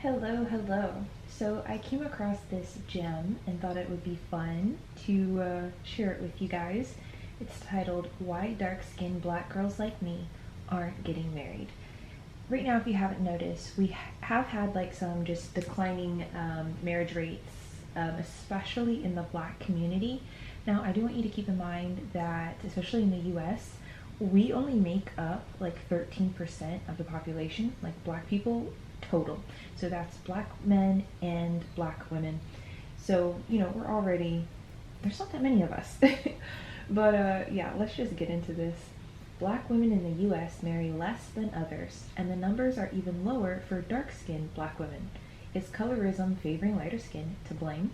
Hello. So I came across this gem and thought it would be fun to share it with you guys. It's titled Why Dark Skinned Black Girls Like Me Aren't Getting Married. Right now, if you haven't noticed, we have had like some just declining marriage rates, especially in the black community. Now, I do want you to keep in mind that, especially in the US, we only make up like 13% of the population, like black people total. So that's black men and black women. So, we're already, there's not that many of us. But yeah, let's just get into this. Black women in the US marry less than others, and the numbers are even lower for dark skinned black women. Is colorism favoring lighter skin to blame?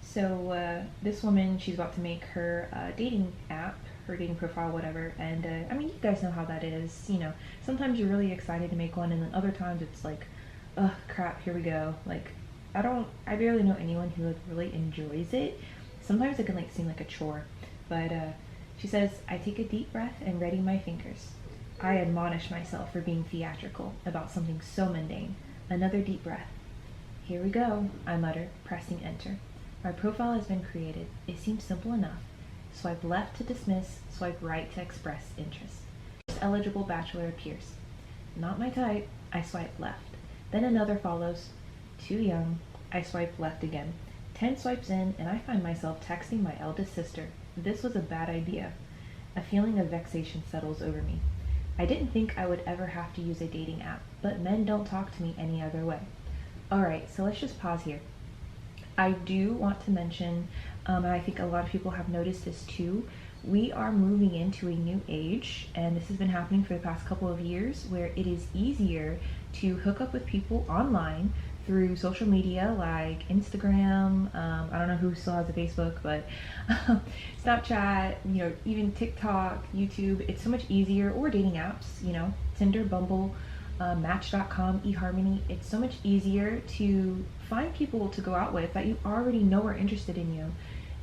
So this woman, she's about to make her dating app, her dating profile, whatever. And I mean, you guys know how that is. Sometimes you're really excited to make one, and then other times it's like, ugh, crap, here we go. Like, I barely know anyone who like really enjoys it. Sometimes it can like seem like a chore. But she says, I take a deep breath and ready my fingers. I admonish myself for being theatrical about something so mundane. Another deep breath. Here we go, I mutter, pressing enter. My profile has been created. It seems simple enough. Swipe left to dismiss, swipe right to express interest. First eligible bachelor appears. Not my type, I swipe left. Then another follows. Too young, I swipe left again. 10 swipes in, and I find myself texting my eldest sister. This was a bad idea. A feeling of vexation settles over me. I didn't think I would ever have to use a dating app, but men don't talk to me any other way. Alright, so let's just pause here. I do want to mention, and I think a lot of people have noticed this too, we are moving into a new age, and this has been happening for the past couple of years, where it is easier to hook up with people online through social media like Instagram, I don't know who still has a Facebook, but Snapchat, even TikTok, YouTube. It's so much easier, or dating apps, Tinder, Bumble, Match.com, eHarmony. It's so much easier to find people to go out with that you already know are interested in you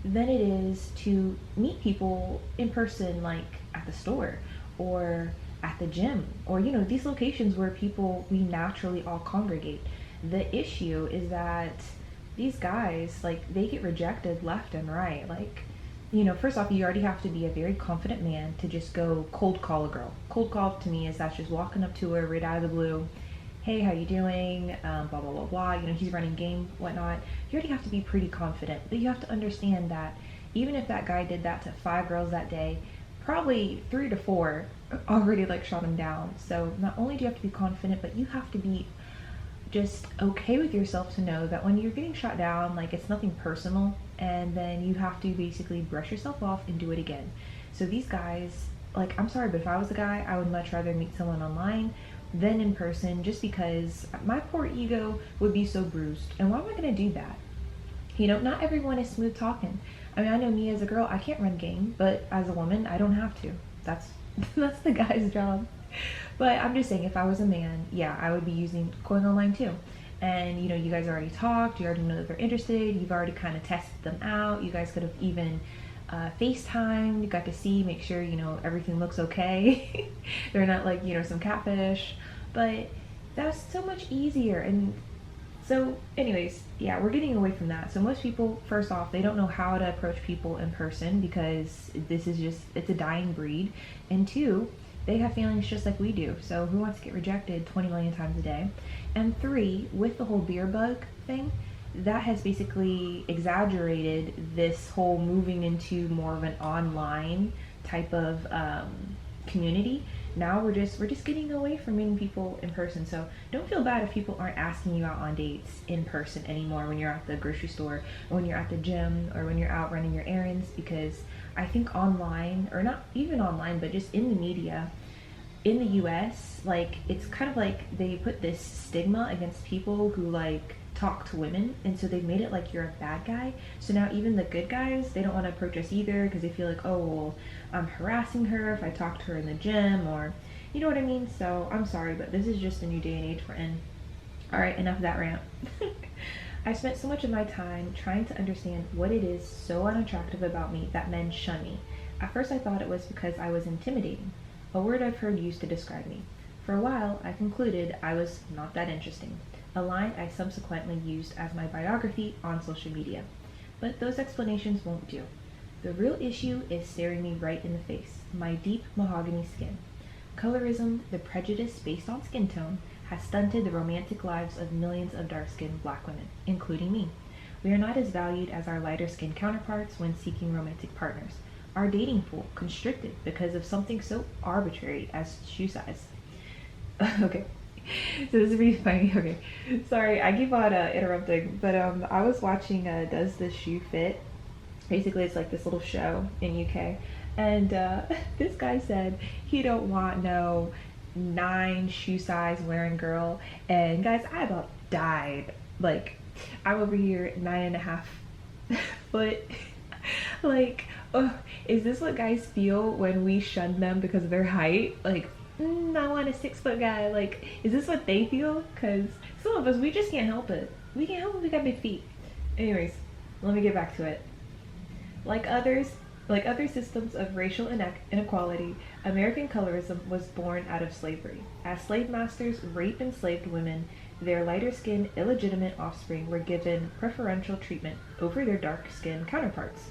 than it is to meet people in person, like at the store or at the gym, or these locations where we naturally all congregate. The issue is that these guys, like, they get rejected left and right. Like, first off, you already have to be a very confident man to just go cold call a girl. Cold call to me is that's just walking up to her right out of the blue. Hey, how you doing? Blah, blah, blah, blah. He's running game, whatnot. You already have to be pretty confident. But you have to understand that even if that guy did that to 5 girls that day, probably 3 to 4 already, like, shot him down. So not only do you have to be confident, but you have to be just okay with yourself to know that when you're getting shot down, like, it's nothing personal, and then you have to basically brush yourself off and do it again. So these guys, like, I'm sorry, but if I was a guy, I would much rather meet someone online than in person, just because my poor ego would be so bruised. And why am I going to do that? Not everyone is smooth talking. I mean, I know me as a girl, I can't run game, but as a woman, I don't have to. That's that's the guy's job. But I'm just saying, if I was a man, yeah, I would be going online too. And you guys already talked, you already know that they're interested, you've already kind of tested them out, you guys could have even FaceTime, you got to see, make sure, everything looks okay. They're not like, some catfish. But that's so much easier. And so anyways, yeah, we're getting away from that. So most people, first off, they don't know how to approach people in person, because it's a dying breed. And two, they have feelings just like we do. So who wants to get rejected 20 million times a day? And 3, with the whole beer bug thing, that has basically exaggerated this whole moving into more of an online type of community. Now we're just getting away from meeting people in person. So don't feel bad if people aren't asking you out on dates in person anymore when you're at the grocery store, or when you're at the gym, or when you're out running your errands, because I think online, or not even online, but just in the media, in the US, like, it's kind of like they put this stigma against people who like talk to women, and so they've made it like you're a bad guy. So now even the good guys, they don't want to approach us either, because they feel like, oh, well, I'm harassing her if I talk to her in the gym, or you know what I mean. So I'm sorry, but this is just a new day and age we're in. All right, enough of that rant. I spent so much of my time trying to understand what it is so unattractive about me that men shun me. At first I thought it was because I was intimidating, a word I've heard used to describe me. For a while, I concluded I was not that interesting. a line I subsequently used as my biography on social media. But those explanations won't do. The real issue is staring me right in the face, my deep mahogany skin. Colorism, the prejudice based on skin tone, has stunted the romantic lives of millions of dark-skinned black women, including me. We are not as valued as our lighter-skinned counterparts when seeking romantic partners. Our dating pool constricted because of something so arbitrary as shoe size. Okay, so this is really funny. Okay, sorry, I keep on interrupting, but I was watching Does This Shoe Fit? Basically, it's like this little show in UK, and this guy said he don't want no 9 shoe size wearing girl, and guys, I about died. Like, I'm over here 9.5 foot. Like, oh, is this what guys feel when we shun them because of their height? Like, I want a 6 foot guy. Like, is this what they feel? Because some of us, we just can't help it. We can't help it, we got big feet. Anyways, let me get back to it. Like other systems of racial inequality, American colorism was born out of slavery. As slave masters raped enslaved women, their lighter-skinned, illegitimate offspring were given preferential treatment over their dark-skinned counterparts,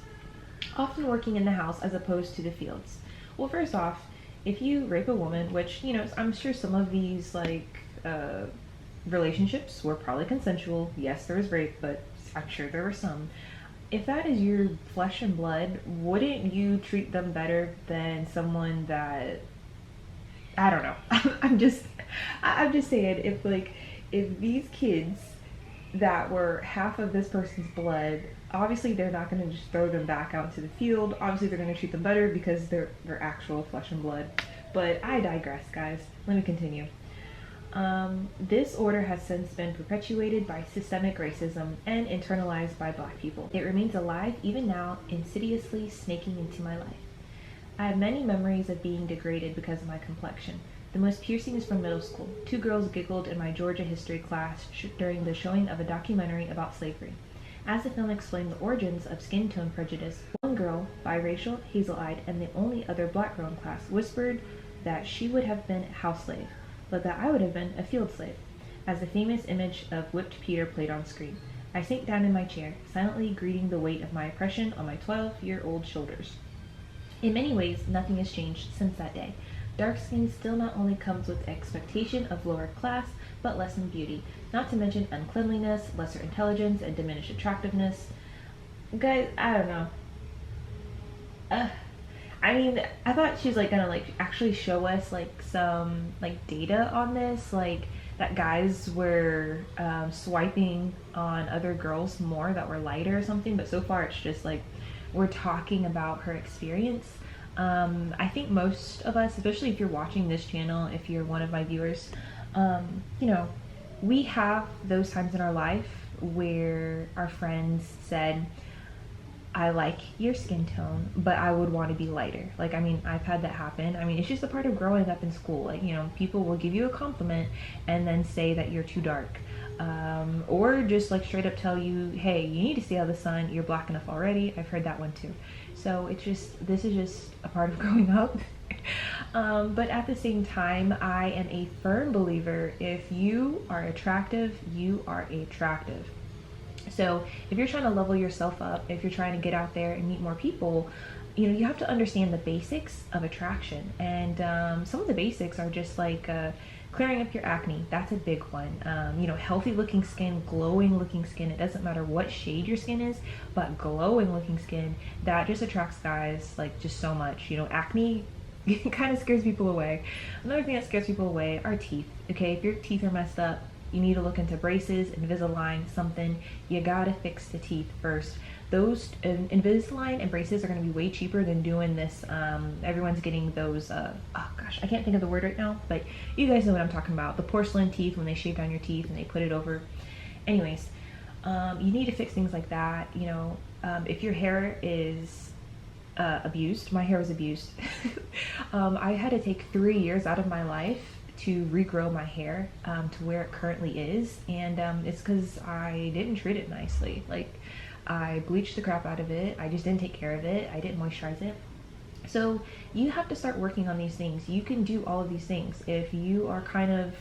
often working in the house as opposed to the fields. Well, first off, if you rape a woman, which, you know, I'm sure some of these, relationships were probably consensual. Yes, there was rape, but I'm sure there were some. If that is your flesh and blood, wouldn't you treat them better than someone that, I don't know. I'm just saying, if these kids that were half of this person's blood, obviously they're not going to just throw them back out into the field. Obviously they're going to treat them better because they're actual flesh and blood. But I digress, guys. Let me continue. This order has since been perpetuated by systemic racism and internalized by black people. It remains alive even now, insidiously snaking into my life. I have many memories of being degraded because of my complexion. The most piercing is from middle school. 2 girls giggled in my Georgia history class during the showing of a documentary about slavery. As the film explained the origins of skin tone prejudice, one girl, biracial, hazel-eyed, and the only other black girl in class, whispered that she would have been a house slave, but that I would have been a field slave, as the famous image of whipped Peter played on screen. I sank down in my chair, silently greeting the weight of my oppression on my 12-year-old shoulders. In many ways, nothing has changed since that day. Dark skin still not only comes with expectation of lower class, but lessened beauty, not to mention uncleanliness, lesser intelligence, and diminished attractiveness. Guys, I don't know. I mean, I thought she was gonna actually show us some data on this, that guys were swiping on other girls more that were lighter or something, but so far it's just we're talking about her experience. I think most of us, especially if you're watching this channel, if you're one of my viewers, we have those times in our life where our friends said, I like your skin tone, but I would want to be lighter. I've had that happen. It's just a part of growing up in school. People will give you a compliment and then say that you're too dark. Or just straight up tell you, hey, you need to stay out of the sun, you're black enough already. I've heard that one too. So this is just a part of growing up. But at the same time, I am a firm believer, if you are attractive, you are attractive. So if you're trying to level yourself up, if you're trying to get out there and meet more people, you have to understand the basics of attraction. And some of the basics are just clearing up your acne. That's a big one. Healthy looking skin, glowing looking skin. It doesn't matter what shade your skin is, but glowing looking skin, that just attracts guys just so much. Acne kind of scares people away. Another thing that scares people away are teeth. Okay, if your teeth are messed up, you need to look into braces, Invisalign, something. You gotta fix the teeth first. Those Invisalign and braces are gonna be way cheaper than doing this. Everyone's getting those, oh gosh, I can't think of the word right now, but you guys know what I'm talking about. The porcelain teeth, when they shave down your teeth and they put it over. Anyways, you need to fix things like that. If your hair is abused, my hair was abused. I had to take 3 years out of my life to regrow my hair to where it currently is, and it's because I didn't treat it nicely. I bleached the crap out of it, I just didn't take care of it, I didn't moisturize it. So you have to start working on these things. You can do all of these things. If you are kind of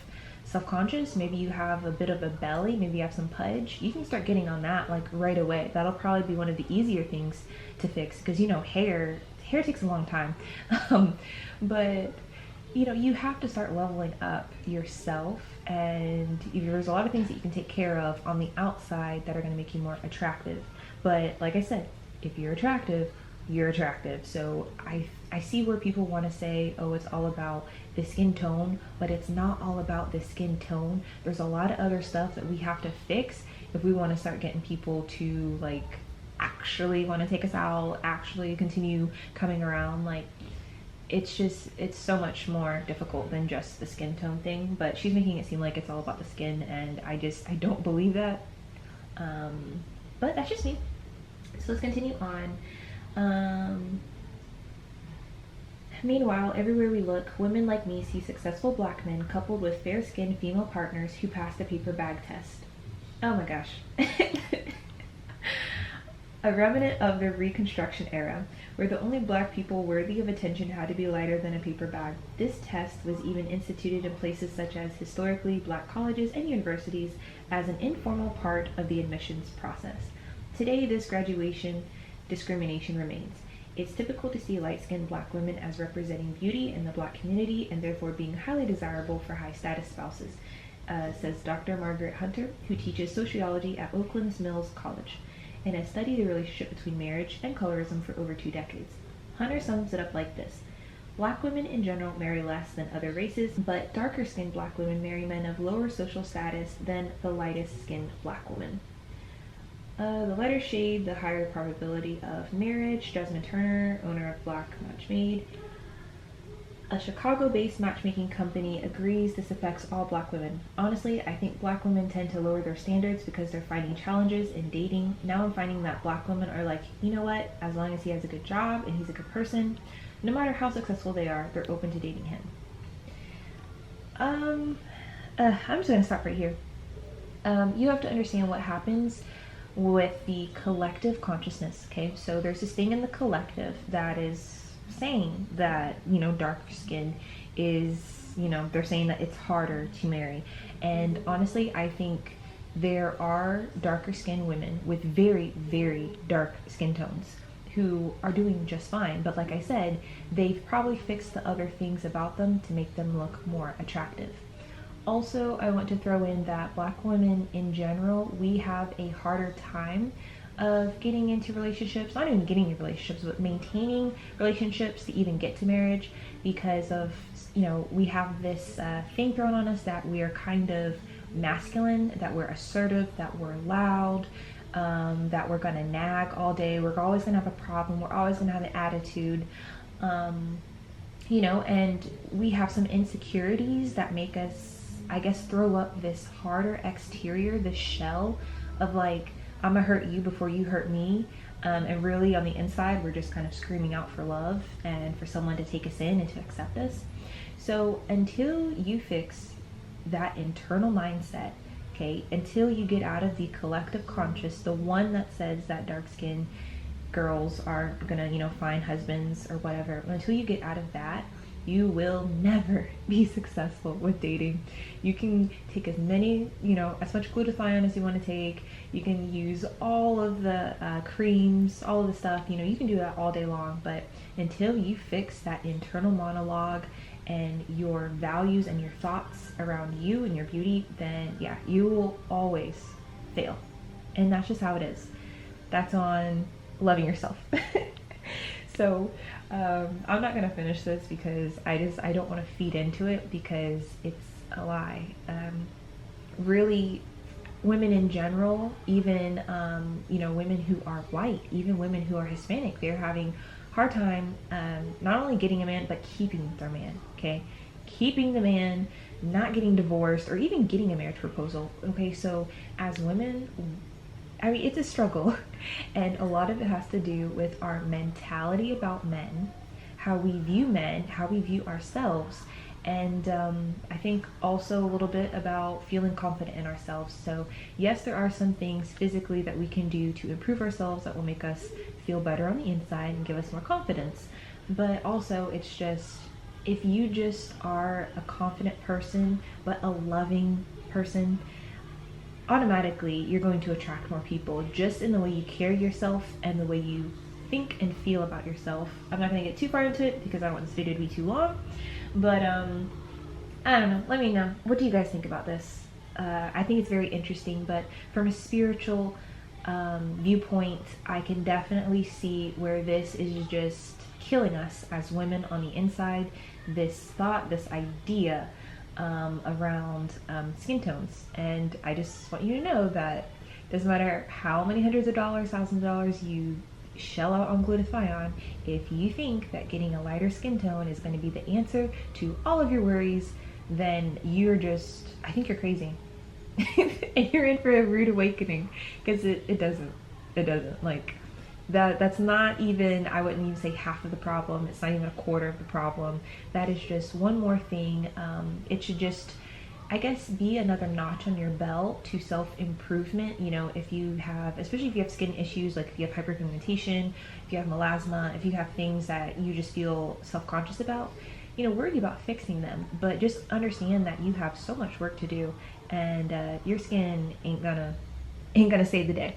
self-conscious, maybe you have a bit of a belly, maybe you have some pudge, you can start getting on that like right away. That'll probably be one of the easier things to fix, because hair takes a long time. But you have to start leveling up yourself, and there's a lot of things that you can take care of on the outside that are going to make you more attractive. But like I said, if you're attractive, you're attractive. So I see where people want to say, oh, it's all about the skin tone, but it's not all about the skin tone. There's a lot of other stuff that we have to fix if we want to start getting people to like actually want to take us out, actually continue coming around. Like, it's so much more difficult than just the skin tone thing. But she's making it seem like it's all about the skin, and I don't believe that. But that's just me. So let's continue on. Meanwhile, everywhere we look, women like me see successful black men coupled with fair-skinned female partners who pass the paper bag test. Oh my gosh. A remnant of the Reconstruction era, where the only black people worthy of attention had to be lighter than a paper bag. This test was even instituted in places such as historically black colleges and universities as an informal part of the admissions process. Today, this graduation discrimination remains. It's typical to see light-skinned black women as representing beauty in the black community and therefore being highly desirable for high-status spouses, says Dr. Margaret Hunter, who teaches sociology at Oakland's Mills College and has studied the relationship between marriage and colorism for over 2 decades. Hunter sums it up like this. Black women in general marry less than other races, but darker-skinned black women marry men of lower social status than the lightest-skinned black woman. The lighter shade, the higher probability of marriage. Jasmine Turner, owner of Black Match Made, a Chicago-based matchmaking company, agrees this affects all black women. Honestly, I think black women tend to lower their standards because they're finding challenges in dating. Now I'm finding that black women are like, you know what, as long as he has a good job and he's a good person, no matter how successful they are, they're open to dating him. I'm just going to stop right here. You have to understand what happens with the collective consciousness, okay? So there's this thing in the collective that is saying that, dark skin is, they're saying that it's harder to marry. And honestly, I think there are darker skinned women with very, very dark skin tones who are doing just fine. But like I said, they've probably fixed the other things about them to make them look more attractive. Also, I want to throw in that black women in general, we have a harder time of getting into relationships, not even getting into relationships, but maintaining relationships to even get to marriage, because of, we have this thing thrown on us that we are kind of masculine, that we're assertive, that we're loud, that we're gonna nag all day, we're always gonna have a problem, we're always gonna have an attitude, and we have some insecurities that make us, I guess, throw up this harder exterior, this shell of like, I'm gonna hurt you before you hurt me. And really on the inside, we're just kind of screaming out for love and for someone to take us in and to accept us. So until you fix that internal mindset, okay, until you get out of the collective conscious, the one that says that dark skinned girls are gonna, find husbands or whatever, until you get out of that, you will never be successful with dating. You can take as many, as much glutathione as you want to take. You can use all of the creams, all of the stuff, you can do that all day long. But until you fix that internal monologue and your values and your thoughts around you and your beauty, then yeah, you will always fail. And that's just how it is. That's on loving yourself. So I'm not gonna finish this because I don't want to feed into it because it's a lie. Really, women in general, even women who are white, even women who are Hispanic, they're having hard time not only getting a man but keeping their man. Okay, keeping the man, not getting divorced or even getting a marriage proposal. Okay, so as women, it's a struggle, and a lot of it has to do with our mentality about men, how we view men, how we view ourselves, and I think also a little bit about feeling confident in ourselves. So yes, there are some things physically that we can do to improve ourselves that will make us feel better on the inside and give us more confidence, but also it's just if you just are a confident person, but a loving person, automatically you're going to attract more people just in the way you carry yourself and the way you think and feel about yourself. I'm not going to get too far into it because I don't want this video to be too long, but I don't know, let me know, what do you guys think about this? I think it's very interesting, but from a spiritual viewpoint, I can definitely see where this is just killing us as women on the inside. This thought, this idea around skin tones. And I just want you to know that it doesn't matter how many hundreds of dollars, thousands of dollars you shell out on glutathione, if you think that getting a lighter skin tone is going to be the answer to all of your worries, then you're just, I think you're crazy. And you're in for a rude awakening, because it doesn't, like, that's not even, I wouldn't even say half of the problem. It's not even a quarter of the problem. That is just one more thing. It should just, I guess, be another notch on your belt to self-improvement. You know, if you have, especially if you have skin issues, like if you have hyperpigmentation, if you have melasma, if you have things that you just feel self-conscious about, you know, worry about fixing them, but just understand that you have so much work to do, and your skin ain't gonna save the day.